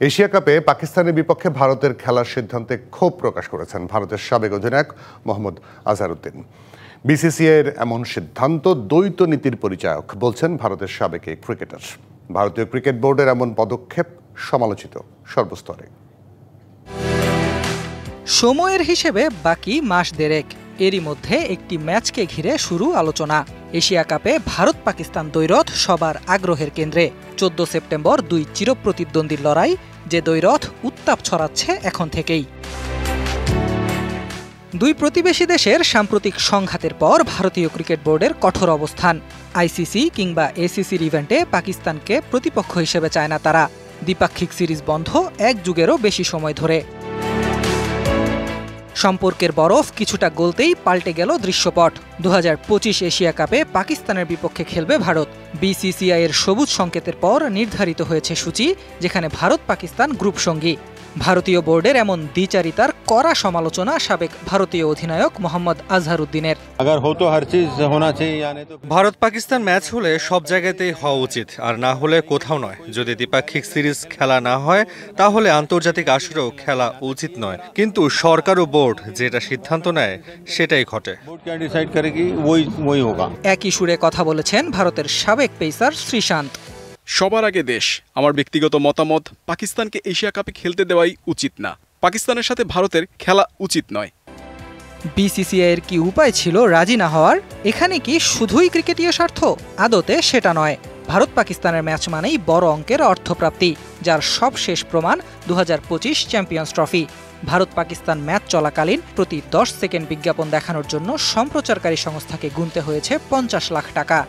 Asia কাপে পাকিস্তানের বিপক্ষে ভারতের খেলার সিদ্ধান্তে ক্ষোভ প্রকাশ করেছেন ভারতের সাবেক অধিনায়ক মোহাম্মদ আজহারউদ্দিন। বিসিসিআইয়ের এমন সিদ্ধান্ত দ্বৈত নীতির পরিচায়ক বলছেন ভারতের সাবেক এই ক্রিকেটার। ভারতীয় ক্রিকেট বোর্ডের এমন পদক্ষেপ সমালোচিত সর্বস্তরে। সময়ের হিসেবে বাকি মাস দেড়েক, এরই মধ্যে একটি ম্যাচকে ঘিরে শুরু আলোচনা। এশিয়া কাপে ভারত পাকিস্তান দ্বৈরথ সবার আগ্রহের কেন্দ্রে। 14 সেপ্টেম্বর দুই চিরপ্রতিদ্বন্দ্বীর লড়াই, যে দ্বৈরথ উত্তাপ ছড়াচ্ছে এখন থেকেই। দুই প্রতিবেশী দেশের সাম্প্রতিক সংঘাতের পর ভারতীয় ক্রিকেট বোর্ডের কঠোর অবস্থান। আইসিসি কিংবা এসিসির ইভেন্টে পাকিস্তানকে প্রতিপক্ষ হিসেবে চায় না তারা। দ্বিপাক্ষিক সিরিজ বন্ধ এক যুগেরও বেশি সময় ধরে। সম্পর্কের বরফ কিছুটা গলতেই পাল্টে গেল দৃশ্যপট। 2025 এশিয়া কাপে পাকিস্তানের বিপক্ষে খেলবে ভারত। বিসিসিআই এর সবুজ সংকেতের পর নির্ধারিত হয়েছে সূচি, যেখানে ভারত পাকিস্তান গ্রুপ সঙ্গী। ভারতীয় বোর্ডের এমন দ্বিচারিতার কড়া সমালোচনা সাবেক ভারতীয় অধিনায়ক মোহাম্মদ আজহারউদ্দিনের। ভারত পাকিস্তান ম্যাচ হলে সব জায়গাতেই হওয়া উচিত, আর না হলে কোথাও নয়। যদি দ্বিপাক্ষিক সিরিজ খেলা না হয় তাহলে আন্তর্জাতিক আসরেও খেলা উচিত নয়, কিন্তু সরকার ও বোর্ড যেটা সিদ্ধান্ত নেয় সেটাই ঘটে। একই সুরে কথা বলেছেন ভারতের সাবেক পেসার শ্রীশান্ত। সবার আগে দেশ। আমার ব্যক্তিগত মতামত, পাকিস্তানকে এশিয়া কাপে খেলতে দেওয়াই উচিত না। পাকিস্তানের সাথে ভারতের খেলা উচিত নয়। বিসিসিআই এর কি উপায় ছিল রাজি না হওয়ার? এখানে কি শুধুই ক্রিকেটীয় স্বার্থ? আদতে সেটা নয়। ভারত পাকিস্তানের ম্যাচ মানেই বড় অঙ্কের অর্থপ্রাপ্তি, যার সবশেষ প্রমাণ 2025 champions trophy. Bharat Pakistan match চলাকালীন প্রতি 10 সেকেন্ড বিজ্ঞাপন দেখানোর জন্য সম্প্রচারকারী সংস্থাকে গুনতে হয়েছে 50 লাখ টাকা।